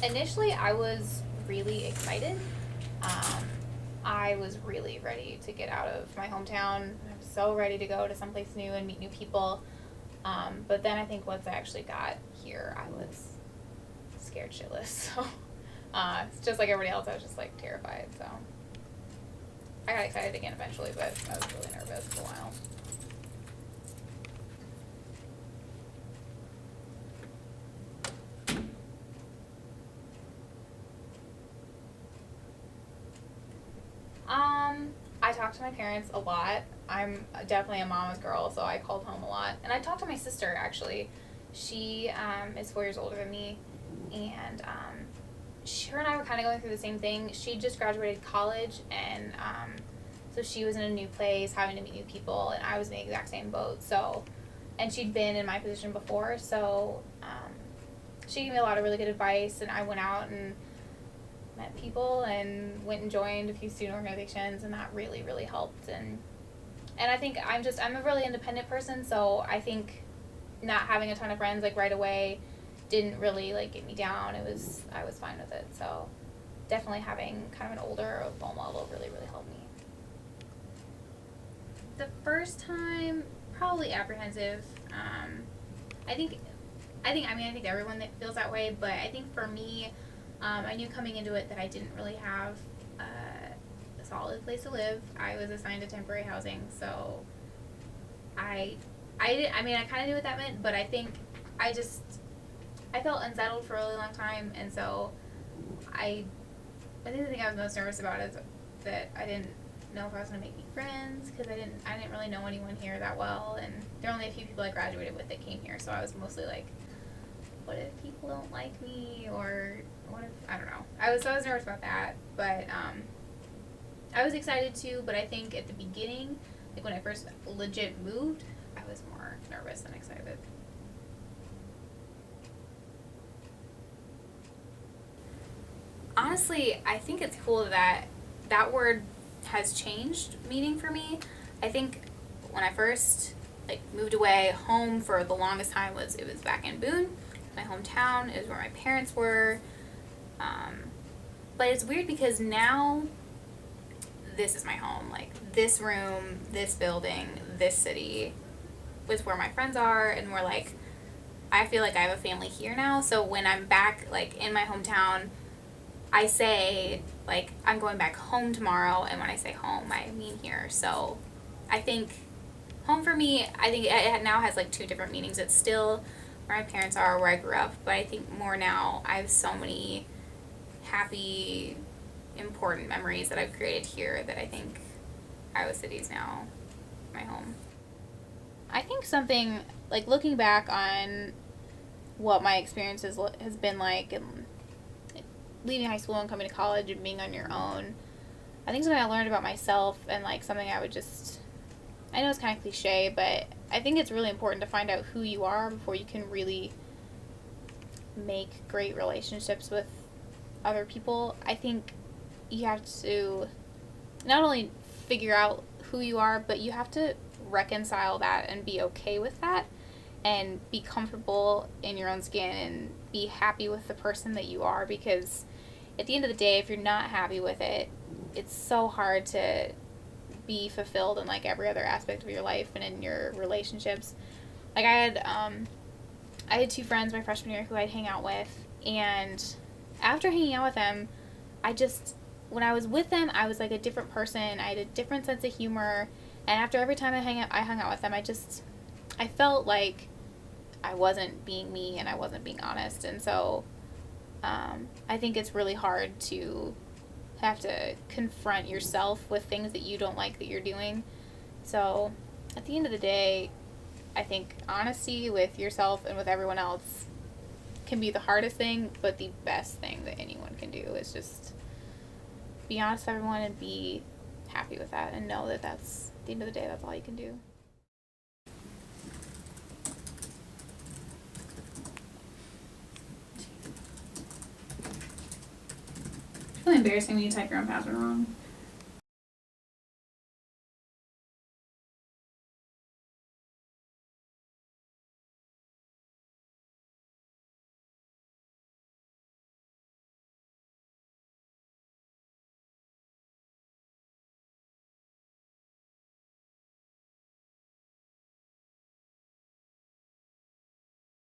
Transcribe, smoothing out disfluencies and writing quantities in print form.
Initially, I was really excited. Um, I was really ready to get out of my hometown. I was so ready to go to someplace new and meet new people. But then I think once I actually got here, I was scared shitless. So it's just like everybody else. I was just like terrified. So I got excited again eventually, but I was really nervous for a while. I talk to my parents a lot. I'm definitely a mama's girl, so I called home a lot. And I talked to my sister, actually. She is 4 years older than me, and her and I were kind of going through the same thing. She just graduated college, and so she was in a new place, having to meet new people, and I was in the exact same boat. So, and she'd been in my position before, so she gave me a lot of really good advice, and I went out and met people and went and joined a few student organizations, and that really, really helped. And I think I'm a really independent person, so I think not having a ton of friends like right away didn't really like get me down. I was fine with it. So definitely having kind of an older role model really, really helped me. The first time, probably apprehensive. I think I think everyone that feels that way, but I think for me, I knew coming into it that I didn't really have a solid place to live. I was assigned to temporary housing, so I kind of knew what that meant, but I think I just, I felt unsettled for a really long time, and so I think the thing I was most nervous about is that I didn't know if I was going to make any friends, because I didn't really know anyone here that well, and there are only a few people I graduated with that came here, so I was mostly like, what if people don't like me, or what if, I don't know. I was nervous about that, but I was excited too, but I think at the beginning, like when I first legit moved, I was more nervous than excited. Honestly, I think it's cool that that word has changed meaning for me. I think when I first like moved away, home for the longest time was back in Boone, my hometown. It was where my parents were. But it's weird because now this is my home. Like this room, this building, this city was where my friends are, and we're like, I feel like I have a family here now. So when I'm back like in my hometown, I say like I'm going back home tomorrow, and when I say home, I mean here. So I think home for me, I think it now has like two different meanings. It's still where my parents are, where I grew up, but I think more now I have so many happy, important memories that I've created here that I think Iowa City is now my home. I think something like looking back on what my experience has been like, and leaving high school and coming to college and being on your own, I think something I learned about myself, and like something I would just, I know it's kind of cliche, but I think it's really important to find out who you are before you can really make great relationships with other people. I think you have to not only figure out who you are, but you have to reconcile that and be okay with that, and be comfortable in your own skin and be happy with the person that you are, because at the end of the day, if you're not happy with it, it's so hard to be fulfilled in like every other aspect of your life and in your relationships. Like I had two friends my freshman year who I'd hang out with, and after hanging out with them, when I was with them, I was like a different person. I had a different sense of humor, and after every time I hung out with them, I felt like I wasn't being me and I wasn't being honest, and so I think it's really hard to have to confront yourself with things that you don't like that you're doing. So at the end of the day, I think honesty with yourself and with everyone else can be the hardest thing, but the best thing that anyone can do is just be honest with everyone and be happy with that, and know that that's, at the end of the day, that's all you can do. It's really embarrassing when you type your own password wrong.